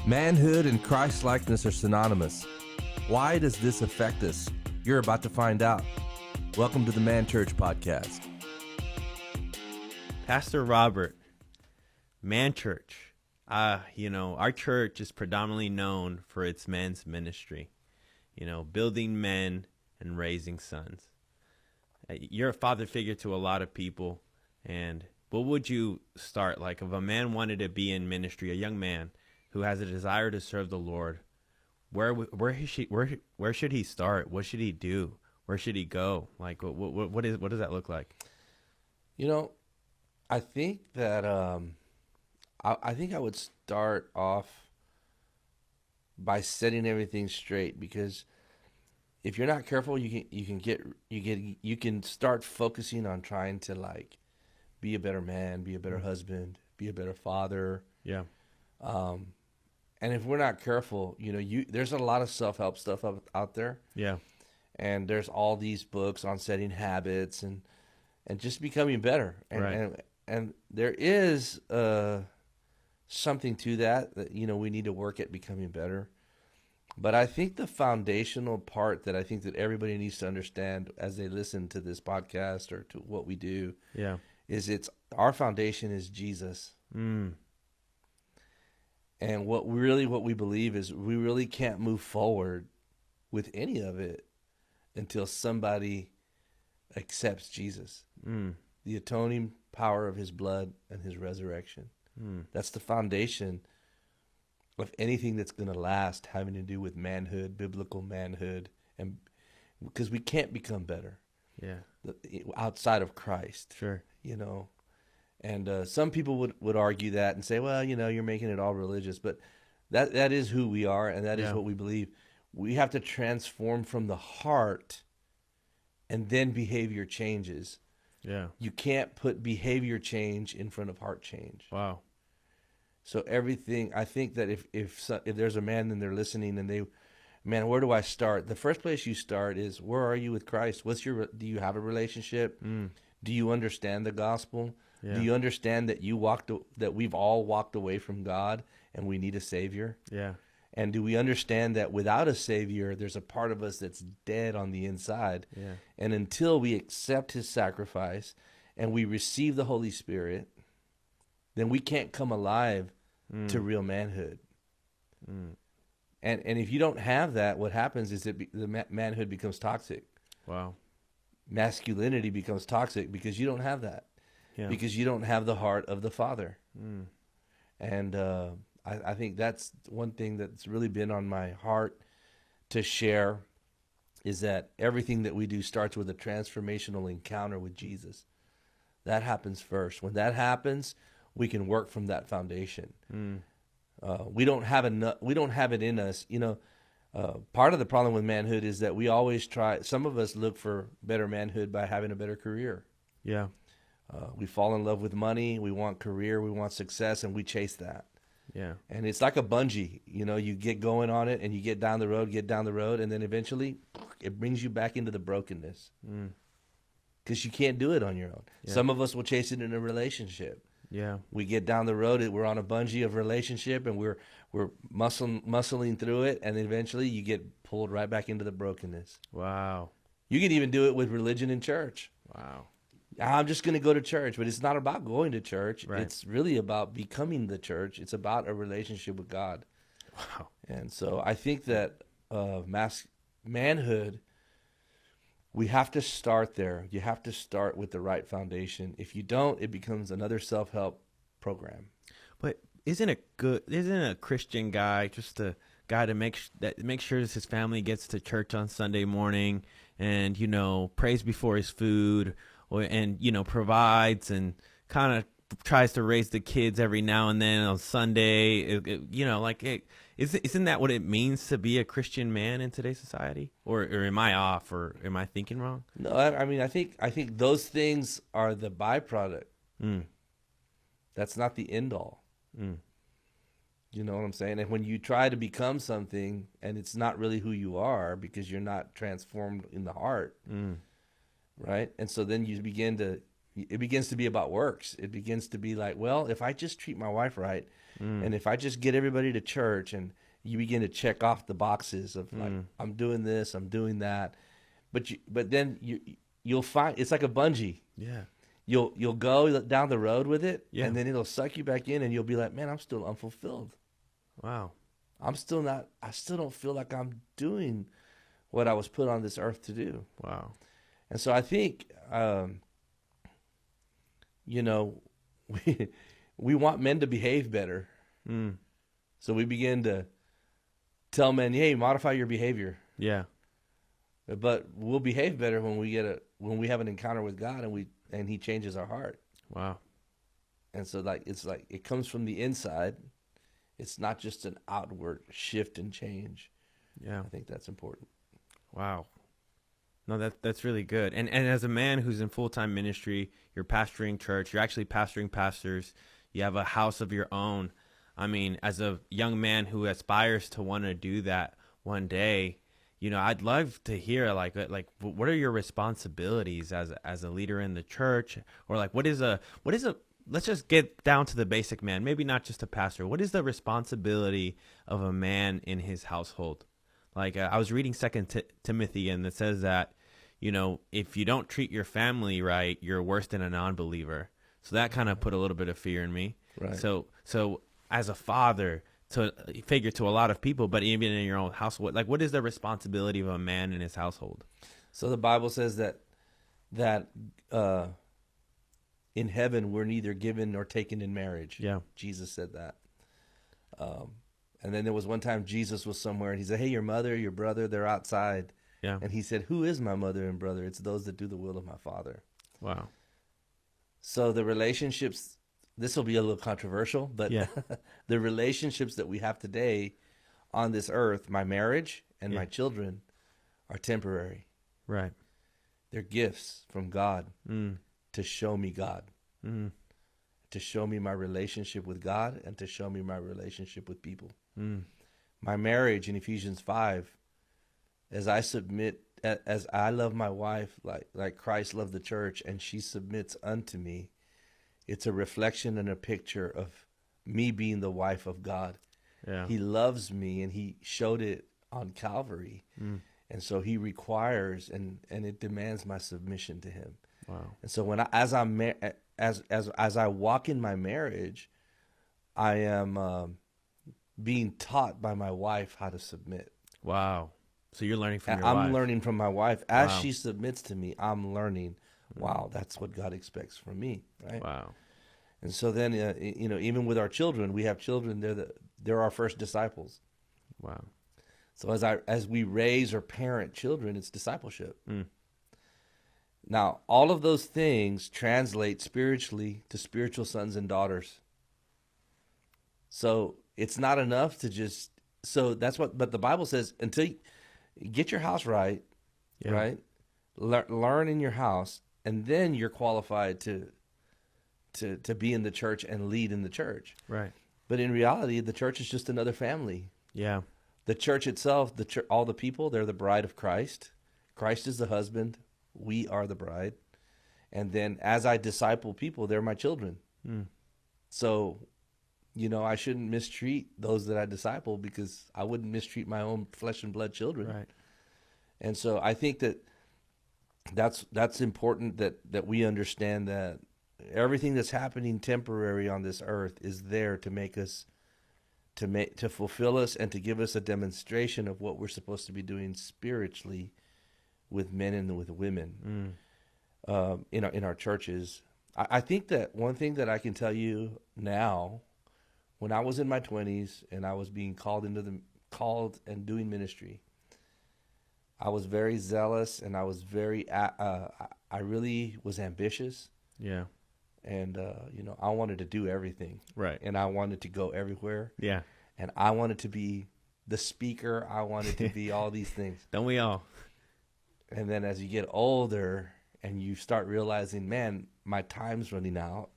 Manhood and Christlikeness are synonymous. Why does this affect us? You're about to find out. Welcome to the ManChurch podcast. Pastor Robert, ManChurch. Our church is predominantly known for its men's ministry, building men and raising sons. You're a father figure to a lot of people. And what would you start, like if a man wanted to be in ministry, a young man who has a desire to serve the Lord, where should he start? What should he do? Where should he go? Like, what does that look like? I think that I think I would start off by setting everything straight, because if you're not careful, you can start focusing on trying to be a better man, be a better husband, be a better father. Yeah. And if we're not careful, there's a lot of self-help stuff out there. Yeah. And there's all these books on setting habits and just becoming better. And, right. and there is something to that we need to work at becoming better. But I think the foundational part that I think that everybody needs to understand as they listen to this podcast or to what we do, is our foundation is Jesus. And what we believe is we really can't move forward with any of it until somebody accepts Jesus, the atoning power of his blood and his resurrection. That's the foundation of anything that's going to last, having to do with manhood, biblical manhood, and because we can't become better outside of Christ. Sure. And some people would argue that and say, well, you're making it all religious, but that is who we are, and that is what we believe. We have to transform from the heart, and then behavior changes. Yeah. You can't put behavior change in front of heart change. Wow. So everything, I think that if there's a man and they're listening and where do I start? The first place you start is, where are you with Christ? Do you have a relationship? Do you understand the gospel? Yeah. Do you understand that we've all walked away from God and we need a Savior? Yeah. And do we understand that without a Savior, there's a part of us that's dead on the inside? Yeah. And until we accept his sacrifice and we receive the Holy Spirit, then we can't come alive to real manhood. And if you don't have that, what happens is the manhood becomes toxic. Wow. Masculinity becomes toxic because you don't have that. Yeah. Because you don't have the heart of the Father. And I think that's one thing that's really been on my heart to share, is that everything that we do starts with a transformational encounter with Jesus. That happens first. When that happens, we can work from that foundation. We don't have it in us. Part of the problem with manhood is that we always try. Some of us look for better manhood by having a better career. Yeah. We fall in love with money. We want career. We want success, and we chase that. Yeah. And it's like a bungee. You get going on it, and you get down the road, and then eventually it brings you back into the brokenness. Because you can't do it on your own. Yeah. Some of us will chase it in a relationship. Yeah. We get down the road, we're on a bungee of relationship, and we're muscling through it, and then eventually you get pulled right back into the brokenness. Wow. You can even do it with religion and church. Wow. I'm just going to go to church, but it's not about going to church. Right. It's really about becoming the church. It's about a relationship with God. Wow. And so I think that manhood, we have to start there. You have to start with the right foundation. If you don't, it becomes another self-help program. But isn't a Christian guy just a guy to make sure that his family gets to church on Sunday morning and prays before his food, and provides and kind of tries to raise the kids every now and then on Sunday? Isn't that what it means to be a Christian man in today's society? Or am I off, or am I thinking wrong? No, I think those things are the byproduct. That's not the end all. You know what I'm saying? And when you try to become something and it's not really who you are because you're not transformed in the heart, right? And so then you begin to it begins to be about works. It begins to be like, well, if I just treat my wife right, and if I just get everybody to church, and you begin to check off the boxes of like, I'm doing this, I'm doing that, but then you'll find it's like a bungee. Yeah. You'll go down the road with it, Yeah. and then it'll suck you back in, and you'll be like, man, I'm still unfulfilled. Wow. I still don't feel like I'm doing what I was put on this earth to do. Wow. And so I think, we want men to behave better. So we begin to tell men, hey, modify your behavior. Yeah. But we'll behave better when we have an encounter with God and he changes our heart. Wow. And so it comes from the inside. It's not just an outward shift and change. Yeah. I think that's important. Wow. No, that's really good. And as a man who's in full-time ministry, you're pastoring church, you're actually pastoring pastors, you have a house of your own. I mean, as a young man who aspires to want to do that one day, I'd love to hear like what are your responsibilities as a leader in the church, or like what is a let's just get down to the basic man, maybe not just a pastor. What is the responsibility of a man in his household? Like I was reading 2 Timothy, and it says that, if you don't treat your family right, you're worse than a non-believer. So that kind of put a little bit of fear in me. Right. So as a father, to figure to a lot of people, but even in your own household, like what is the responsibility of a man in his household? So the Bible says that in heaven we're neither given nor taken in marriage. Yeah. Jesus said that. And then there was one time Jesus was somewhere, and he said, hey, your mother, your brother, they're outside. Yeah. And he said, who is my mother and brother? It's those that do the will of my Father. Wow. So the relationships, this will be a little controversial, but yeah. The relationships that we have today on this earth, my marriage and my children, are temporary. Right. They're gifts from God to show me God, to show me my relationship with God, and to show me my relationship with people. My marriage in Ephesians 5, as I love my wife like Christ loved the church, and she submits unto me, it's a reflection and a picture of me being the wife of God. Yeah. He loves me, and he showed it on Calvary. And so he requires and it demands my submission to him. Wow. And so as I walk in my marriage, I am being taught by my wife how to submit. Wow. So you're learning from your wife. wife. I'm learning from my wife. As she submits to me, I'm learning, wow, that's what God expects from me, right? Wow. And so then, even with our children, we have children, they're our first disciples. Wow. So as we raise or parent children, it's discipleship. Now, all of those things translate spiritually to spiritual sons and daughters. So it's not enough to just, but the Bible says, until you get your house right, right? Learn in your house, and then you're qualified to be in the church and lead in the church. Right. But in reality, the church is just another family. Yeah. The church itself, all the people, they're the bride of Christ. Christ is the husband. We are the bride. And then as I disciple people, they're my children. So, I shouldn't mistreat those that I disciple, because I wouldn't mistreat my own flesh and blood children. Right. And so I think that's important that we understand that everything that's happening temporary on this earth is there to make us, to fulfill us, and to give us a demonstration of what we're supposed to be doing spiritually with men and with women in our churches. I think that one thing that I can tell you now, when I was in my 20s and I was being called and doing ministry, I was very zealous, and I was I really was ambitious. Yeah. And, I wanted to do everything. Right. And I wanted to go everywhere. Yeah. And I wanted to be the speaker. I wanted to be all these things. Don't we all? And then as you get older and you start realizing, man, my time's running out,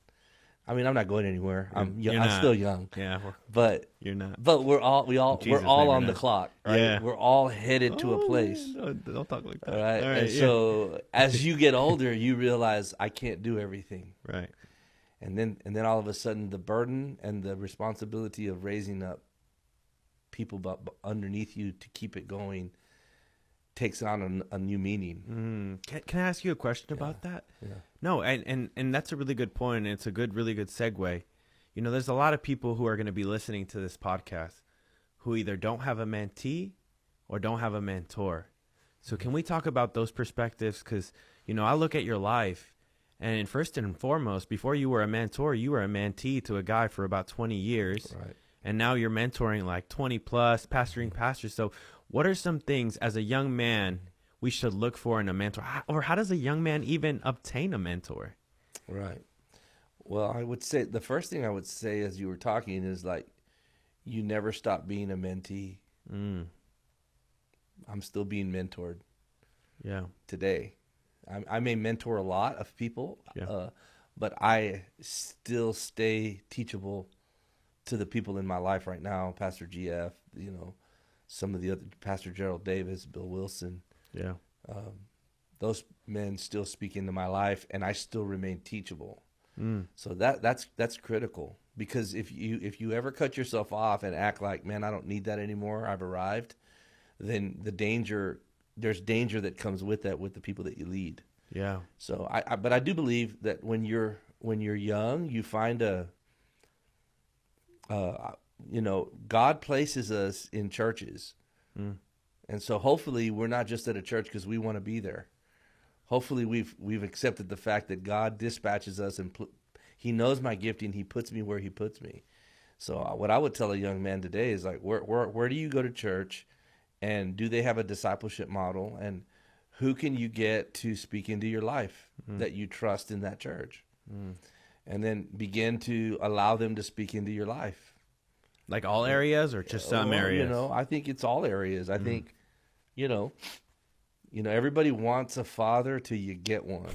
I mean, I'm not going anywhere. You're I'm not. still young. Yeah, But you're not. we're all Jesus' we're all name, on you're the not. clock, right? Yeah. We're all headed to a Oh, place. man, don't talk like that. All right. All right, And yeah. so as you get older, you realize I can't do everything. Right. And then all of a sudden the burden and the responsibility of raising up people underneath you to keep it going takes on a new meaning. Can I ask you a question about that? Yeah. No, and that's a really good point, and it's a really good segue. You know, there's a lot of people who are going to be listening to this podcast who either don't have a mentee or don't have a mentor. So can we talk about those perspectives? Because, you know, I look at your life, and first and foremost, before you were a mentor, you were a mentee to a guy for about 20 years. Right. And now you're mentoring like 20 plus, pastoring pastors. So what are some things as a young man we should look for in a mentor? Or how does a young man even obtain a mentor? Right. Well, I would say the first thing I would say as you were talking is like, you never stop being a mentee. I'm still being mentored. Yeah. Today. I may mentor a lot of people, Yeah. but I still stay teachable to the people in my life right now. Pastor GF, you know, some of the other, Pastor Gerald Davis, Bill Wilson. Yeah. Those men still speak into my life, and I still remain teachable. So that's critical, because if you ever cut yourself off and act like, man, I don't need that anymore, I've arrived, then there's danger that comes with that, with the people that you lead. Yeah. So but I do believe that when you're young, you find you know, God places us in churches. And so hopefully we're not just at a church because we want to be there. Hopefully we've accepted the fact that God dispatches us, and he knows my gifting. He puts me where he puts me. So what I would tell a young man today is like, where do you go to church, and do they have a discipleship model, and who can you get to speak into your life that you trust in that church? And then begin to allow them to speak into your life. Like all areas or just some areas? You know, I think it's all areas. I think, you know, everybody wants a father till you get one.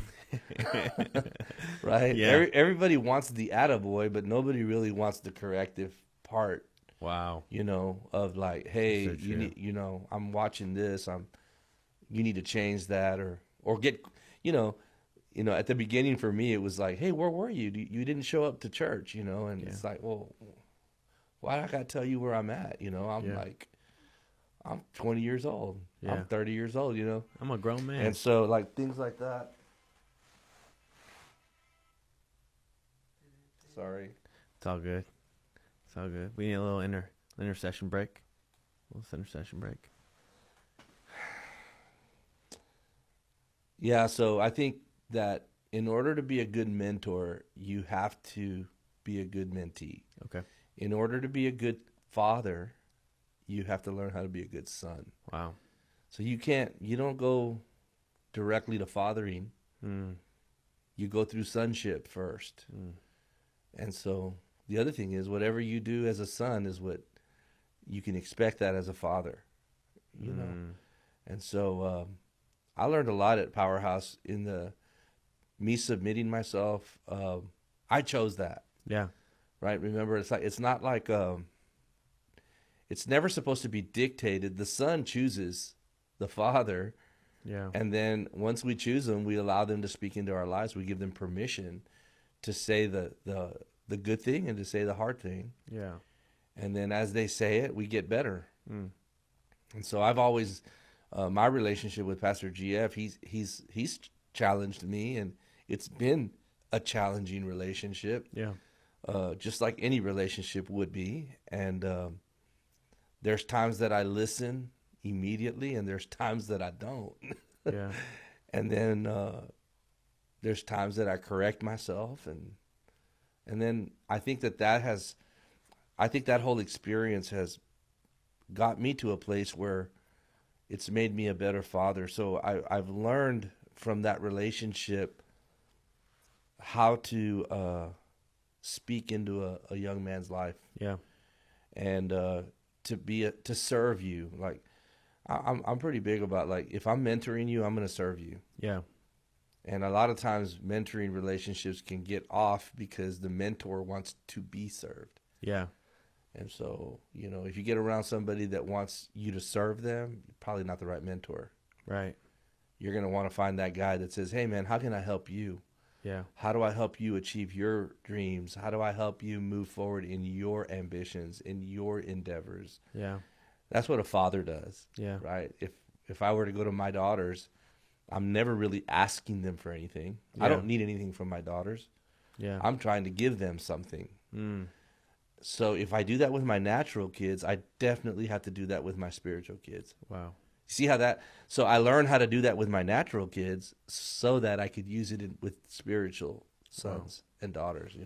Right? Yeah. Everybody wants the attaboy, but nobody really wants the corrective part. Wow. You know, of like, hey, So you need, you know, I'm watching this. You need to change that, or get, you know, at the beginning for me, it was like, hey, where were you? You didn't show up to church, you know? And it's like, well, why do I got to tell you where I'm at? You know, I'm like, I'm 20 years old. Yeah. I'm 30 years old, you know? I'm a grown man. And so, like, things like that. Sorry. It's all good. It's all good. We need a little intercession break. A little intercession break. Yeah, so I think that in order to be a good mentor, you have to be a good mentee. Okay. In order to be a good father, you have to learn how to be a good son. Wow. So you don't go directly to fathering. You go through sonship first. And so the other thing is, whatever you do as a son is what you can expect that as a father, you know? And so I learned a lot at Powerhouse in me submitting myself. I chose that. Yeah. Right. Remember, it's not like, it's never supposed to be dictated. The son chooses the father. Yeah. And then once we choose them, we allow them to speak into our lives. We give them permission to say the good thing and to say the hard thing. Yeah. And then as they say it, we get better. And so I've always, my relationship with Pastor GF, he's challenged me, and it's been a challenging relationship. Yeah. Just like any relationship would be. And there's times that I listen immediately, and there's times that I don't. Yeah. And then there's times that I correct myself, and then I think that whole experience has got me to a place where it's made me a better father. So I've learned from that relationship how to speak into a young man's life. Yeah. And to serve you. Like I'm pretty big about, like, if I'm mentoring you, I'm going to serve you. Yeah. And a lot of times mentoring relationships can get off because the mentor wants to be served. Yeah. And so, if you get around somebody that wants you to serve them, probably not the right mentor. Right. You're going to want to find that guy that says, hey, man, how can I help you? Yeah. How do I help you achieve your dreams? How do I help you move forward in your ambitions, in your endeavors? Yeah. That's what a father does. Yeah. Right? If I were to go to my daughters, I'm never really asking them for anything. Yeah. I don't need anything from my daughters. Yeah. I'm trying to give them something. Mm. So if I do that with my natural kids, I definitely have to do that with my spiritual kids. Wow. See how that? So I learned how to do that with my natural kids so that I could use it with spiritual sons and daughters,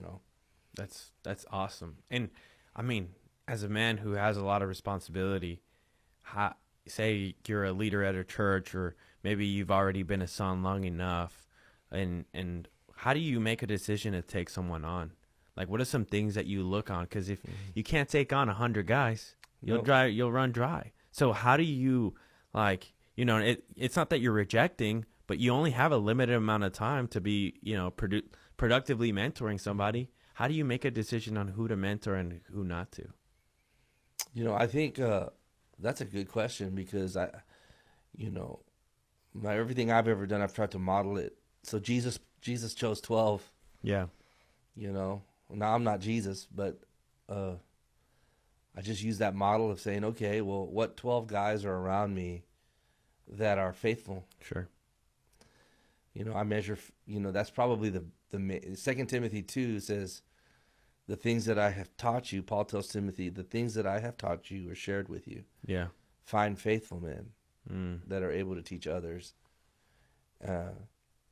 That's awesome. And I mean, as a man who has a lot of responsibility, say you're a leader at a church, or maybe you've already been a son long enough, and how do you make a decision to take someone on? Like, what are some things that you look on? Because if you can't take on 100 guys, you'll run dry. So how do you, it's not that you're rejecting, but you only have a limited amount of time to be, productively mentoring somebody. How do you make a decision on who to mentor and who not to? I think that's a good question, because everything I've ever done, I've tried to model it. So Jesus chose 12. Yeah. Now I'm not Jesus, but I just use that model of saying, okay, well, what 12 guys are around me that are faithful? Sure. I measure, that's probably the 2 Timothy 2 says, the things that I have taught you, Paul tells Timothy, the things that I have taught you or shared with you. Yeah. Find faithful men that are able to teach others.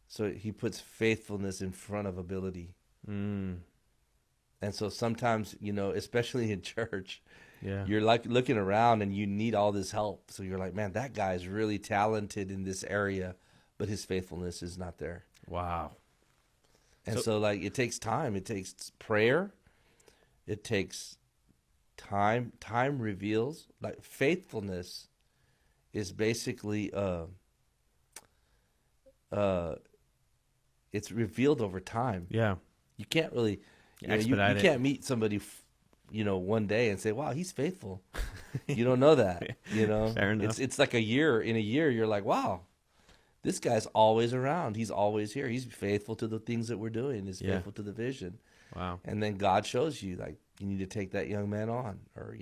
So he puts faithfulness in front of ability. And so sometimes, especially in church, you're like looking around and you need all this help. So you're like, man, that guy's really talented in this area, but his faithfulness is not there. Wow. And so it takes time. It takes prayer. It takes time. Time reveals. Like, faithfulness is basically it's revealed over time. Yeah. You can't really you can't meet somebody one day and say, wow, he's faithful. You don't know that. Fair enough. It's like a year. In a year, you're like, wow, this guy's always around. He's always here. He's faithful to the things that we're doing. He's faithful to the vision. Wow. And then God shows you, like, you need to take that young man on, or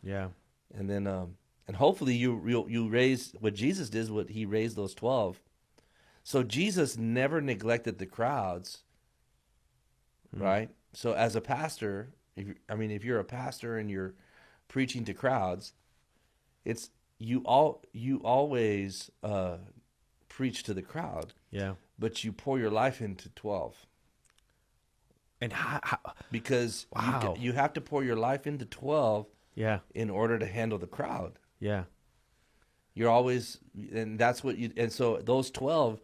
Yeah. And then and hopefully you raise what Jesus did. What he raised those 12. So Jesus never neglected the crowds, right? So as a pastor, if you're a pastor and you're preaching to crowds, it's you always preach to the crowd. Yeah. But you pour your life into 12. And how because wow. you have to pour your life into 12 in order to handle the crowd. Yeah. You're always, and that's what and so those 12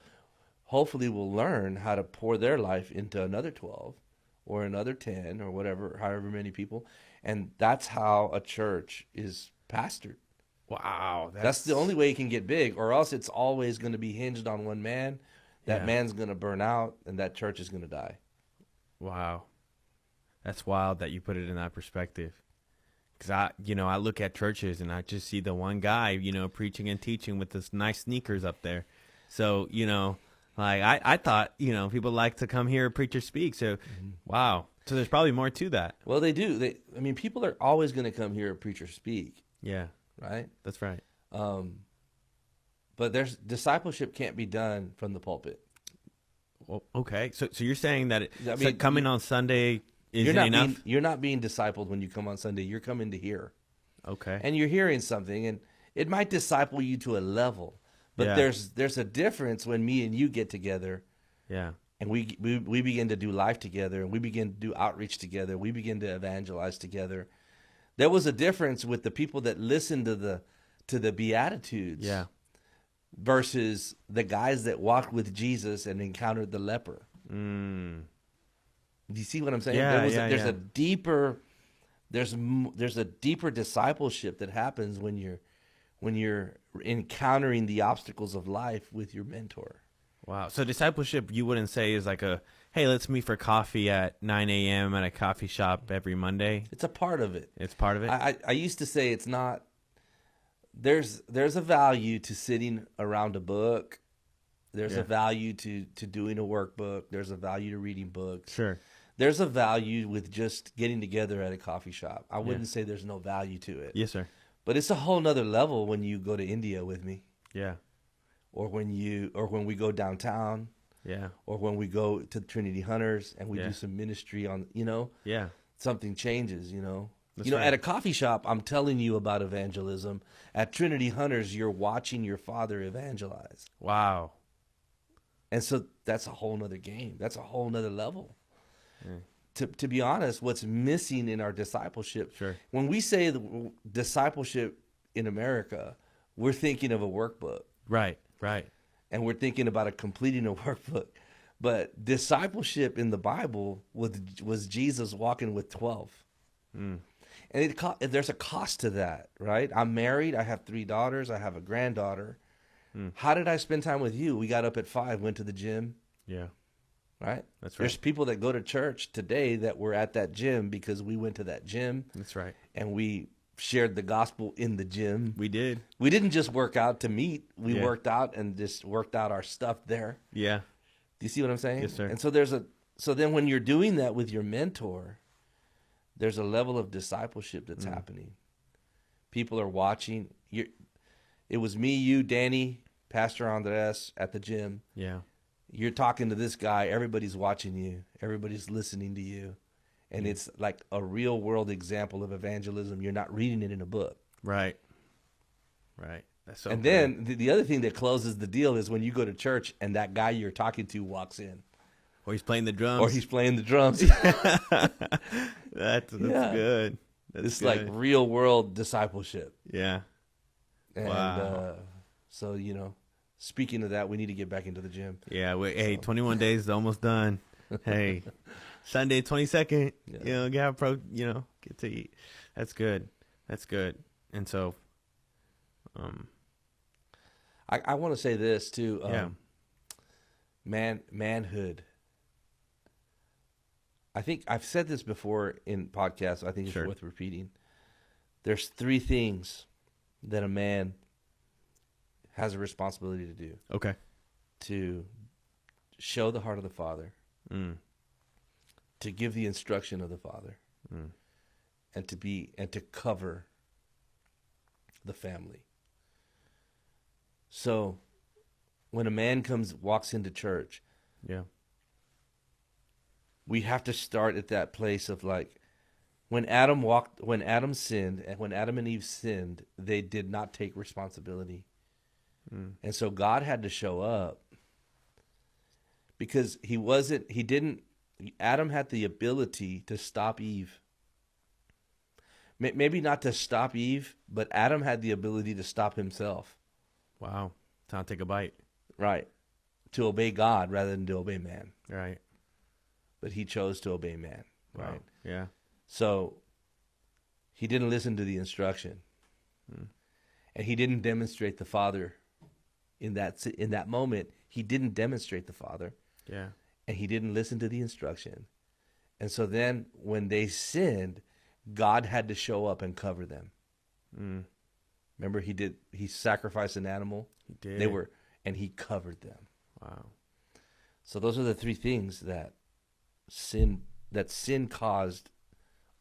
hopefully will learn how to pour their life into another 12 or another 10 or whatever, however many people. And that's how a church is pastored. Wow. That's the only way it can get big, or else it's always going to be hinged on one man. That man's going to burn out and that church is going to die. Wow. That's wild that you put it in that perspective. Because I look at churches and I just see the one guy, preaching and teaching with this nice sneakers up there. So, I thought, people like to come hear a preacher speak. So, wow. So there's probably more to that. Well, they do. People are always going to come hear a preacher speak. Yeah. Right? That's right. But discipleship can't be done from the pulpit. Well, okay. So you're saying that coming on Sunday isn't enough? You're not being discipled when you come on Sunday. You're coming to hear. Okay. And you're hearing something, and it might disciple you to a level. But there's a difference when me and you get together. Yeah. And we begin to do life together, and we begin to do outreach together. We begin to evangelize together. There was a difference with the people that listened to the Beatitudes. Yeah. Versus the guys that walked with Jesus and encountered the leper. Do you see what I'm saying? Yeah, there's a deeper discipleship that happens when you're encountering the obstacles of life with your mentor. Wow. So discipleship, you wouldn't say is like a, hey, let's meet for coffee at 9 a.m. at a coffee shop every Monday. It's a part of it. It's part of it. I used to say it's not. There's a value to sitting around a book. There's a value to doing a workbook. There's a value to reading books. Sure. There's a value with just getting together at a coffee shop. I wouldn't say there's no value to it. Yes, sir. But it's a whole nother level when you go to India with me. Yeah. Or when we go downtown. Yeah. Or when we go to Trinity Hunters and we do some ministry on, Yeah. something changes, That's At a coffee shop, I'm telling you about evangelism. At Trinity Hunters, you're watching your father evangelize. Wow. And so that's a whole nother game. That's a whole nother level. To be honest, what's missing in our discipleship, when we say the discipleship in America, we're thinking of a workbook. Right, right. And we're thinking about completing a workbook. But discipleship in the Bible was Jesus walking with 12. And there's a cost to that, right? I'm married. I have 3 daughters. I have a granddaughter. How did I spend time with you? We got up at 5, went to the gym. Yeah. Right? That's right. There's people that go to church today that were at that gym because we went to that gym. That's right. And we shared the gospel in the gym. We did. We didn't just work out to meet. We worked out and just worked out our stuff there. Yeah. Do you see what I'm saying? Yes, sir. And so so then when you're doing that with your mentor, there's a level of discipleship that's happening. People are watching. It was me, you, Danny, Pastor Andres at the gym. Yeah. You're talking to this guy. Everybody's watching you. Everybody's listening to you. And it's like a real world example of evangelism. You're not reading it in a book. Right. Right. That's so And cool. then the other thing that closes the deal is when you go to church and that guy you're talking to walks in. Or he's playing the drums. Or he's playing the drums. That's good. It's like real world discipleship. Yeah. And wow. So, speaking of that, we need to get back into the gym. Yeah. Hey, 21 days is almost done. Hey, Sunday 22nd. Get to eat. That's good. That's good. And so, I want to say this too. Yeah. Manhood. I think I've said this before in podcasts. I think it's worth repeating. There's 3 things that a man has a responsibility to do. Okay. To show the heart of the Father. To give the instruction of the Father. And to cover the family. So when a man walks into church, we have to start at that place of like, when Adam sinned, and when Adam and Eve sinned, they did not take responsibility. And so God had to show up because Adam had the ability to stop Eve. Maybe not to stop Eve, but Adam had the ability to stop himself. Wow. Time to take a bite. Right. To obey God rather than to obey man. Right. But he chose to obey man. Wow. Right. Yeah. So he didn't listen to the instruction. And he didn't demonstrate the Father in that moment. He didn't demonstrate the Father. Yeah. And he didn't listen to the instruction. And so then when they sinned, God had to show up and cover them. Remember, he sacrificed an animal. He did. And he covered them. Wow. So those are the 3 things that sin caused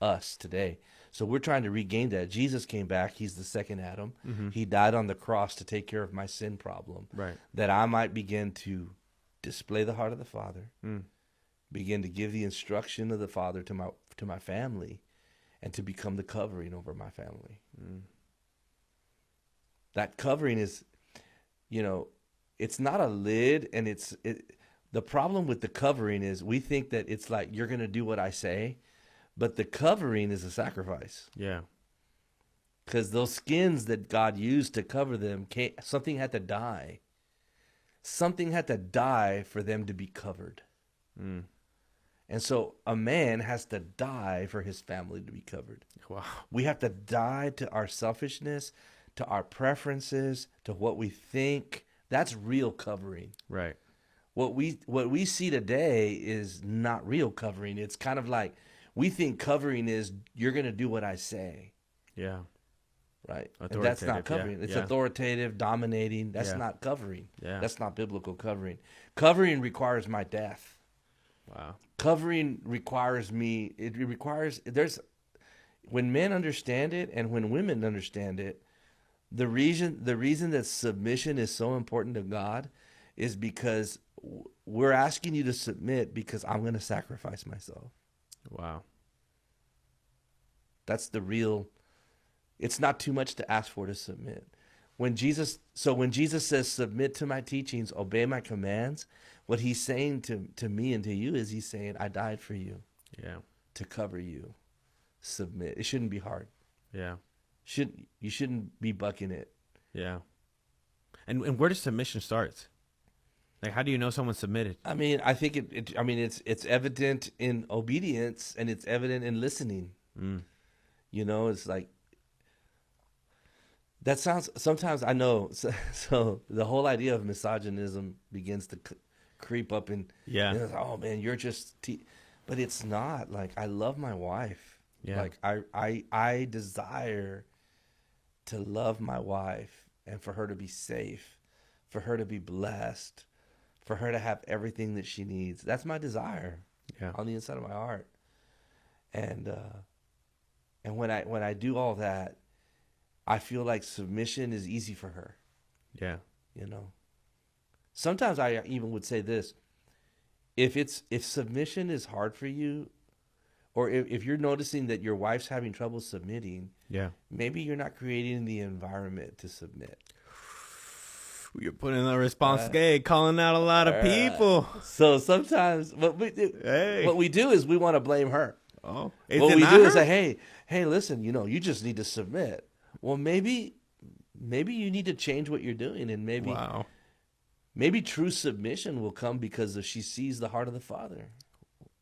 us today. So we're trying to regain that. Jesus came back. He's the second Adam. He died on the cross to take care of my sin problem. Right. That I might begin to display the heart of the Father, begin to give the instruction of the Father to my family, and to become the covering over my family. That covering is, it's not a lid, and the problem with the covering is we think that it's like you're going to do what I say, but the covering is a sacrifice. Yeah. Because those skins that God used to cover them, something had to die. Something had to die for them to be covered. And so a man has to die for his family to be covered. Wow. We have to die to our selfishness, to our preferences, to what we think. That's real covering. Right. what we see today is not real covering. It's kind of like we think covering is you're going to do what I say. Yeah. Right. And that's not covering. It's authoritative, dominating. That's not covering. Yeah. That's not biblical covering. Covering requires my death. Wow. Covering requires me. It requires, when men understand it and when women understand it, the reason that submission is so important to God is because we're asking you to submit because I'm going to sacrifice myself. Wow. That's the real. It's not too much to ask for to submit. When Jesus says, submit to my teachings, obey my commands, what he's saying to me and to you is he's saying, I died for you. Yeah. To cover you. Submit. It shouldn't be hard. Yeah. You shouldn't be bucking it. Yeah. And where does submission start? Like, how do you know someone's submitted? I mean, I think it's evident in obedience and it's evident in listening. You know, it's like, that sounds, sometimes I know, so the whole idea of misogynism begins to creep up and, it's like, oh man, you're just, but it's not. Like, I love my wife. Yeah. Like, I desire to love my wife and for her to be safe, for her to be blessed, for her to have everything that she needs. That's my desire on the inside of my heart. And when I do all that, I feel like submission is easy for her. Yeah. You know, sometimes I even would say this, if submission is hard for you, or if you're noticing that your wife's having trouble submitting, maybe you're not creating the environment to submit. You're putting the responsibility, calling out a lot of people. So sometimes what we do is we want to blame her. Oh, what we do is say, hey, listen, you just need to submit. Well, maybe you need to change what you're doing, and maybe true submission will come because she sees the heart of the Father.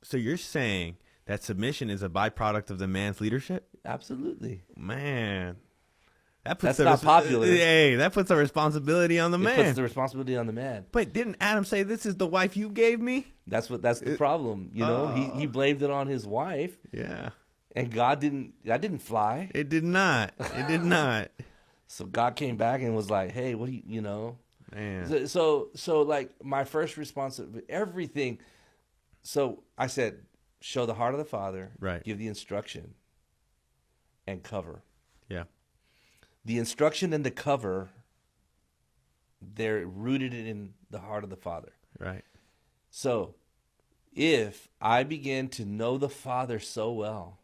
So you're saying that submission is a byproduct of the man's leadership? Absolutely. Man. That's not popular. Hey, that puts a responsibility on the man. It puts the responsibility on the man. But didn't Adam say, this is the wife you gave me? That's the problem. He blamed it on his wife. Yeah. And that didn't fly. It did not. It did not. So God came back and was like, hey, what do you know? Man. So like my first response, everything. So I said, show the heart of the Father. Right. Give the instruction. And cover. Yeah. The instruction and the cover, they're rooted in the heart of the Father. Right. So if I begin to know the Father so well,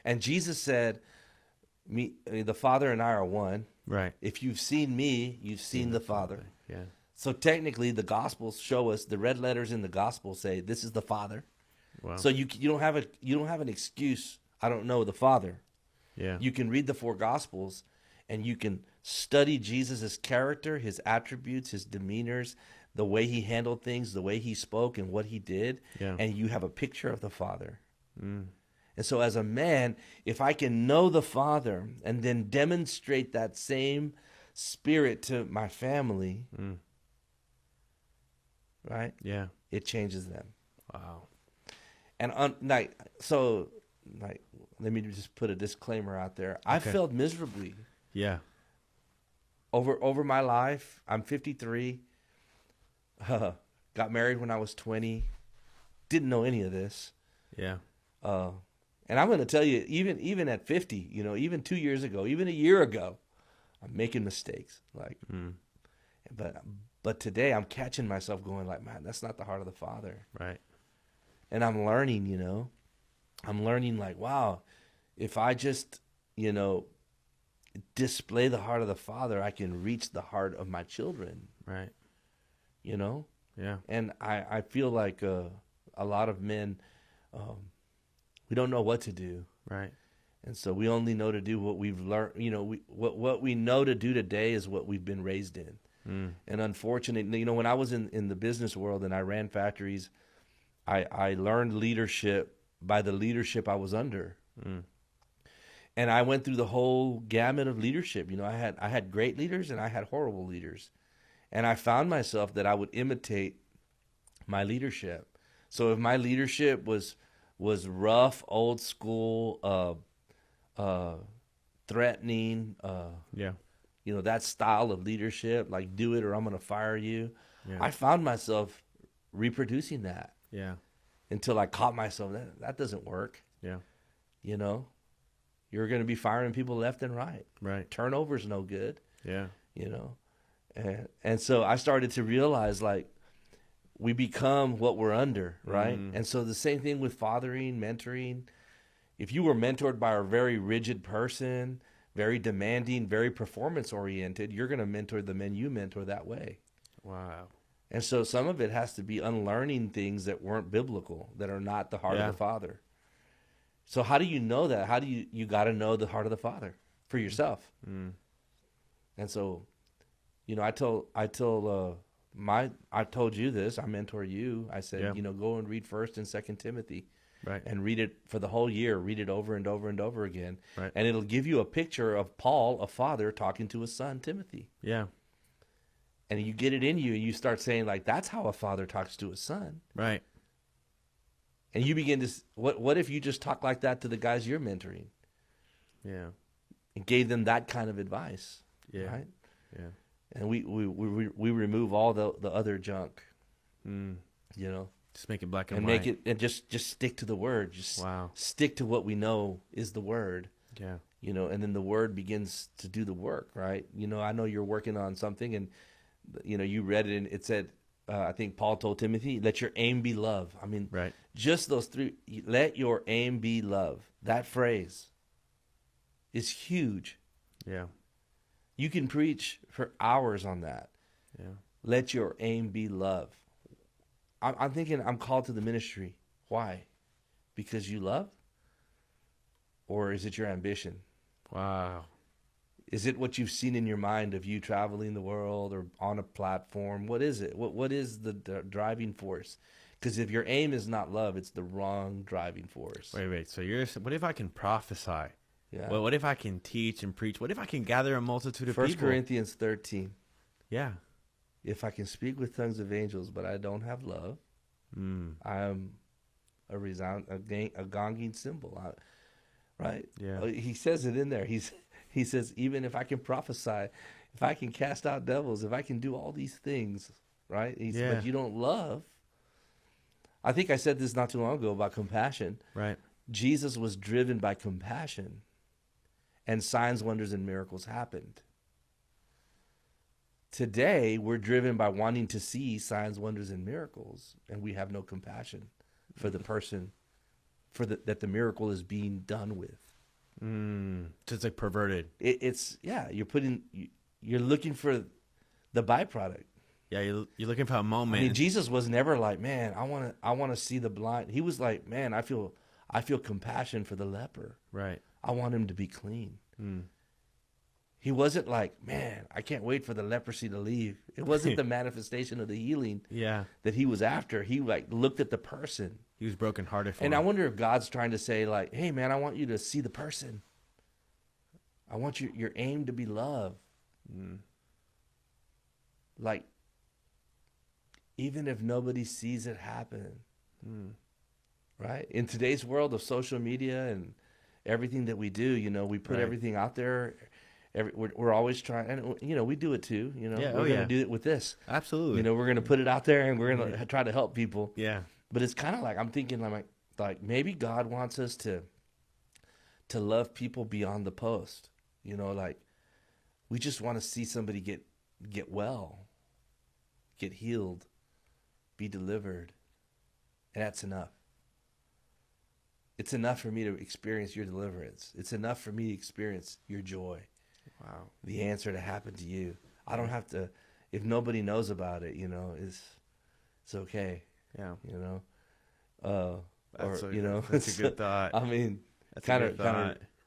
and Jesus said, the Father and I are one. Right. If you've seen me, you've seen the Father. Yeah. So technically, the Gospels show us, the red letters in the Gospel say, this is the Father. Wow. So you don't have an excuse. I don't know the Father. Yeah. You can read the 4 Gospels, and you can study Jesus' character, his attributes, his demeanors, the way he handled things, the way he spoke, and what he did, and you have a picture of the Father. And so as a man, if I can know the Father and then demonstrate that same spirit to my family, right? Yeah. It changes them. Wow. And let me just put a disclaimer out there. Okay. I failed miserably. Yeah. Over my life, I'm 53. Got married when I was 20. Didn't know any of this. Yeah. And I'm going to tell you, even at 50, even 2 years ago, even a year ago, I'm making mistakes. But today I'm catching myself going like, man, that's not the heart of the Father. Right. And I'm learning, I'm learning like, wow, if I just, display the heart of the Father, I can reach the heart of my children. Right. Yeah. And I feel like a lot of men, we don't know what to do. Right. And so we only know to do what we've learned. What we know to do today is what we've been raised in. And unfortunately, when I was in the business world and I ran factories, I learned leadership by the leadership I was under. And I went through the whole gamut of leadership. I had great leaders and I had horrible leaders. And I found myself that I would imitate my leadership. So if my leadership was rough, old school, threatening, Yeah. That style of leadership, like do it or I'm going to fire you. Yeah. I found myself reproducing that Yeah. until I caught myself. That doesn't work. Yeah. You're going to be firing people left and right. Right. Turnover's no good. Yeah. And so I started to realize, like, we become what we're under, right? And so the same thing with fathering, mentoring. If you were mentored by a very rigid person, very demanding, very performance-oriented, you're going to mentor the men you mentor that way. Wow. And so some of it has to be unlearning things that weren't biblical, that are not the heart of the Father. So how do you know that? How do you got to know the heart of the Father for yourself? And so, I told you this. I mentor you. I said, go and read 1st and 2nd Timothy, right? And read it for the whole year. Read it over and over and over again, right? And it'll give you a picture of Paul, a father, talking to his son Timothy. Yeah. And you get it in you, and you start saying, like, that's how a father talks to his son, right? And you begin to, what if you just talk like that to the guys you're mentoring? Yeah. And gave them that kind of advice. Yeah. Right? Yeah. And we remove all the other junk. Just make it black and white. Make it, and just stick to the word. Just stick to what we know is the word. Yeah. And then the word begins to do the work, right? I know you're working on something, and you read it and it said, I think Paul told Timothy, let your aim be love. I mean, right. Just those three, let your aim be love. That phrase is huge. Yeah. You can preach for hours on that. Yeah. Let your aim be love. I'm thinking I'm called to the ministry. Why? Because you love? Or is it your ambition? Wow. Is it what you've seen in your mind of you traveling the world or on a platform? What is it? What is the driving force? Because if your aim is not love, it's the wrong driving force. Wait. So what if I can prophesy? Yeah. Well, what if I can teach and preach? What if I can gather a multitude of 1 people? 1 Corinthians 13. Yeah. If I can speak with tongues of angels, but I don't have love, I am a gonging cymbal. Right? Yeah. He says it in there. He says, even if I can prophesy, if I can cast out devils, if I can do all these things, right? But you don't love. I think I said this not too long ago about compassion. Right. Jesus was driven by compassion, and signs, wonders, and miracles happened. Today, we're driven by wanting to see signs, wonders, and miracles, and we have no compassion for the person that the miracle is being done with. So it's like perverted. You're looking for the byproduct. Yeah, you're looking for a moment. I mean, Jesus was never like, man, I want to see the blind. He was like, man, I feel compassion for the leper. Right. I want him to be clean. He wasn't like, man, I can't wait for the leprosy to leave. It wasn't the manifestation of the healing that he was after. He looked at the person. He was brokenhearted for him. I wonder if God's trying to say, like, hey, man, I want you to see the person. I want your aim to be love. Like, even if nobody sees it happen, right? In today's world of social media and everything that we do, we put everything out there. We're always trying, and we do it too. We're going to do it with this. Absolutely. We're going to put it out there, and we're going to try to help people. Yeah. But it's kind of like, I'm thinking like maybe God wants us to love people beyond the post. Like, we just want to see somebody get well, get healed, be delivered, and that's enough. It's enough for me to experience your deliverance. It's enough for me to experience your joy. Wow. The answer to happen to you. I don't have to, if nobody knows about it, it's okay. Yeah. That's a good thought. I mean, kind of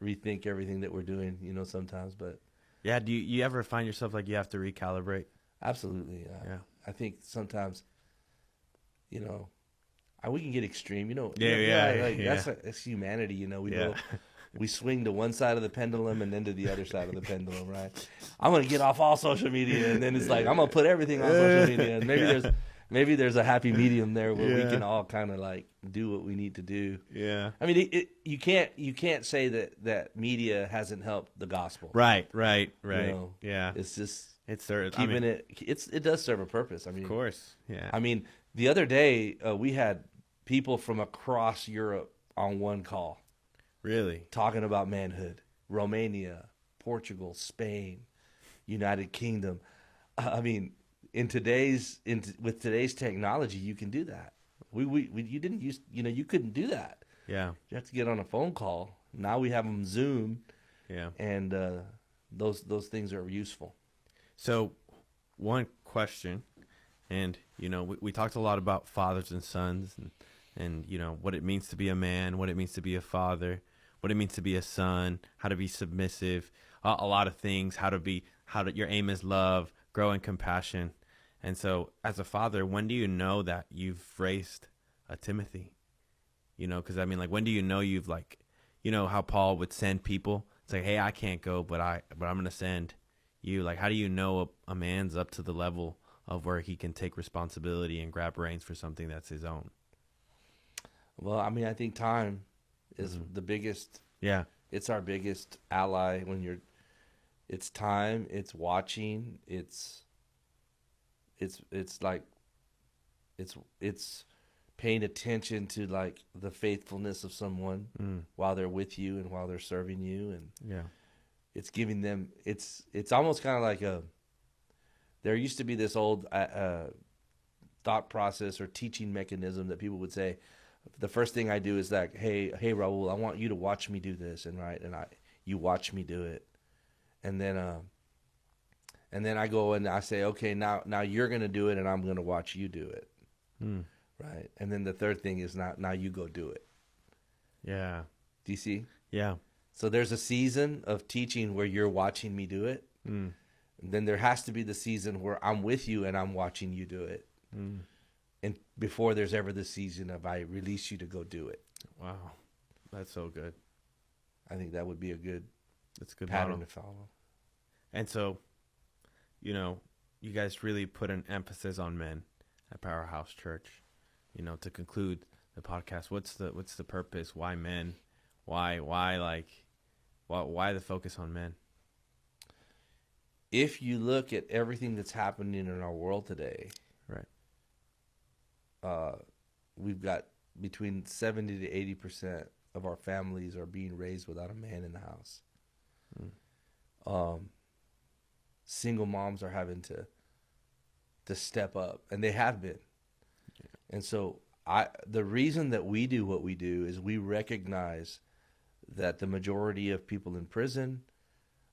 rethink everything that we're doing, sometimes, but. Yeah. Do you ever find yourself like you have to recalibrate? Absolutely. Yeah. I think sometimes, we can get extreme, That's humanity, we swing to one side of the pendulum and then to the other side of the pendulum, right? I'm going to get off all social media, and then it's like, I'm going to put everything on social media. And maybe there's a happy medium there where we Yeah. can all kind of like do what we need to do. Yeah. I mean, you can't say that media hasn't helped the gospel. Right. You Yeah. know, it's just It's served. keeping it does serve a purpose. I mean, Of course. Yeah. I mean, the other day we had people from across Europe on one call Really? talking about manhood. Romania, Portugal, Spain, United Kingdom. I mean, with today's technology, you can do that. You didn't use, you couldn't do that. Yeah. You have to get on a phone call. Now we have them Zoom, Yeah. and those things are useful. So, one question, and we talked a lot about fathers and sons, and what it means to be a man, what it means to be a father, what it means to be a son, how to be submissive, a lot of things, your aim is love, grow in compassion. And so, as a father, when do you know that you've raised a Timothy? Because I mean, like, when do you know you've how Paul would send people? It's like, hey, I can't go, but I'm going to send you. Like, how do you know a man's up to the level of where he can take responsibility and grab reins for something that's his own? Well, I mean, I think time is the biggest. Yeah. It's our biggest ally it's time, it's watching, it's paying attention to like the faithfulness of someone while they're with you and while they're serving you, and Yeah. it's giving them, it's almost kind of like there used to be this old thought process or teaching mechanism that people would say, the first thing I do is like, hey Raul, I want you to watch me do this, and you watch me do it, and then I go and I say, okay, now you're gonna do it, and I'm gonna watch you do it, right? And then the third thing is now you go do it. Yeah. Do you see? Yeah. So there's a season of teaching where you're watching me do it. And then there has to be the season where I'm with you and I'm watching you do it. And before there's ever the season of I release you to go do it. Wow. That's so good. I think that would be a good pattern to follow. And so, you guys really put an emphasis on men at Powerhouse Church. To conclude the podcast, what's the purpose? Why men? Why the focus on men? If you look at everything that's happening in our world today, right, we've got between 70 to 80% of our families are being raised without a man in the house. Single moms are having to step up, and they have been. Yeah. And so the reason that we do what we do is we recognize that the majority of people in prison,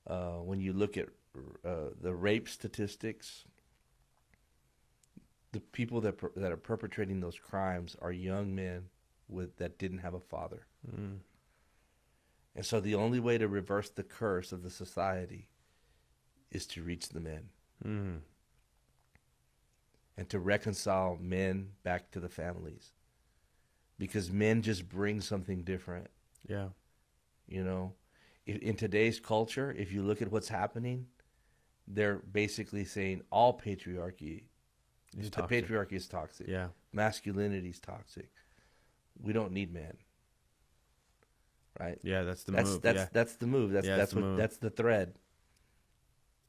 when you look at the rape statistics, the people that are perpetrating those crimes are young men that didn't have a father. And so the only way to reverse the curse of the society is to reach the men. And to reconcile men back to the families. Because men just bring something different. Yeah. In today's culture, if you look at what's happening, they're basically saying all patriarchy, the patriarchy is toxic. Yeah. Masculinity is toxic. We don't need men. Right? Yeah, that's the move. That's the move. That's the thread,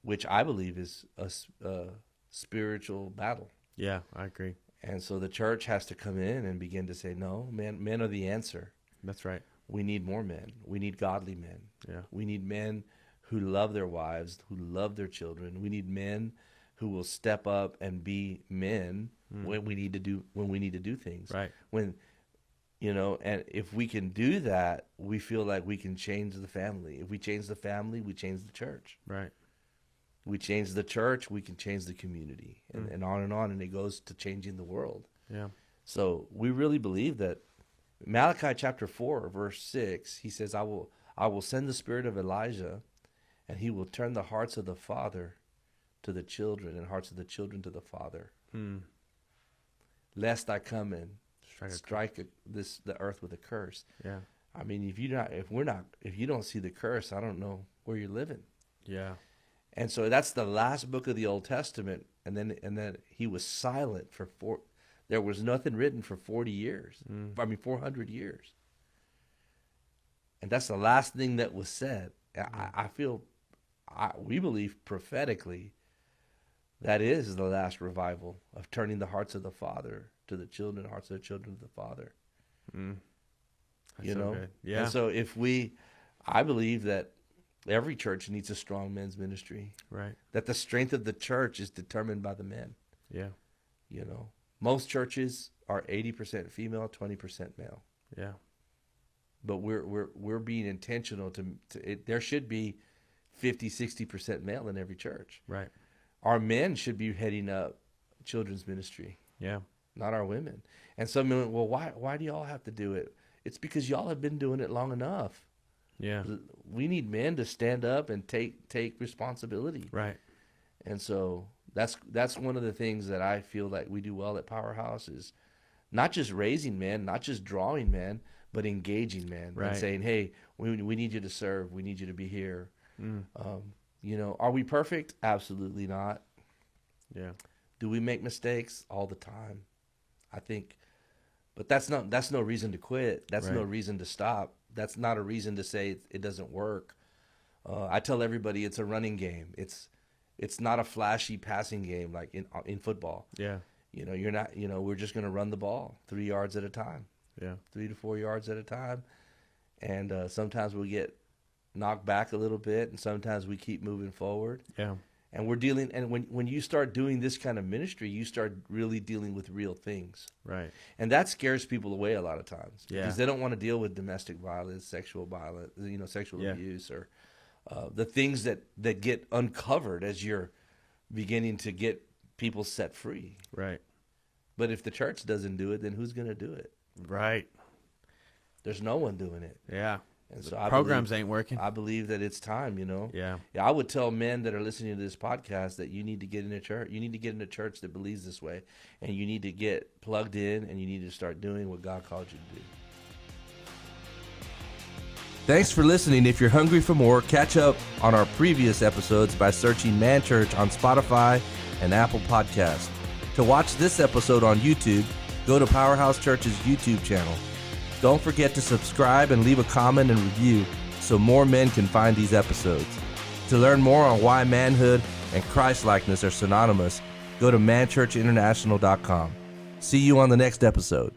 which I believe is a spiritual battle. Yeah, I agree. And so the church has to come in and begin to say, no, men are the answer. That's right. We need more men. We need godly men. Yeah. We need men who love their wives, who love their children. We need men who will step up and be men when we need to do things. Right. And if we can do that, we feel like we can change the family. If we change the family, we change the church. Right. We change the church, we can change the community, and on, and it goes to changing the world. Yeah. So we really believe that Malachi chapter 4, verse 6, he says, I will send the spirit of Elijah, and he will turn the hearts of the father to the children and hearts of the children to the father. Lest I come and strike the earth with a curse. Yeah. I mean, if you don't see the curse, I don't know where you're living. Yeah. And so that's the last book of the Old Testament. And then he was silent there was nothing written for 40 years. 400 years. And that's the last thing that was said. We believe prophetically that is the last revival of turning the hearts of the Father to the children, hearts of the children to the Father. You know? Good. Yeah. And so I believe that every church needs a strong men's ministry. Right. That the strength of the church is determined by the men. Yeah. You know, most churches are 80% female, 20% male. Yeah. But we're being intentional there should be 50-60% male in every church. Right. Our men should be heading up children's ministry. Yeah. Not our women. And some men, well, why do y'all have to do it? It's because y'all have been doing it long enough. Yeah. We need men to stand up and take responsibility. Right. And so that's one of the things that I feel like we do well at Powerhouse is not just raising men, not just drawing men, but engaging men. Right. And saying, hey, we need you to serve. We need you to be here. You know, are we perfect? Absolutely not. Yeah. Do we make mistakes? All the time. I think, but that's no reason to quit. That's no reason to stop. That's not a reason to say it doesn't work. I tell everybody it's a running game. It's not a flashy passing game like in football. Yeah. You know, you're not. You know, we're just going to run the ball 3 yards at a time. Yeah. 3 to 4 yards at a time, and sometimes we get knocked back a little bit, and sometimes we keep moving forward. Yeah. And we're dealing, and when you start doing this kind of ministry, you start really dealing with real things. Right. And that scares people away a lot of times. Yeah. Because they don't want to deal with domestic violence, sexual violence, sexual abuse, or the things that get uncovered as you're beginning to get people set free. Right. But if the church doesn't do it, then who's going to do it? Right. There's no one doing it. Yeah. And so Programs ain't working. I believe that it's time, you know. Yeah. I would tell men that are listening to this podcast that you need to get in a church. You need to get in a church that believes this way, and you need to get plugged in, and you need to start doing what God called you to do. Thanks for listening. If you're hungry for more, catch up on our previous episodes by searching ManChurch on Spotify and Apple Podcasts. To watch this episode on YouTube, go to Powerhouse Church's YouTube channel. Don't forget to subscribe and leave a comment and review so more men can find these episodes. To learn more on why manhood and Christlikeness are synonymous, go to manchurchinternational.com. See you on the next episode.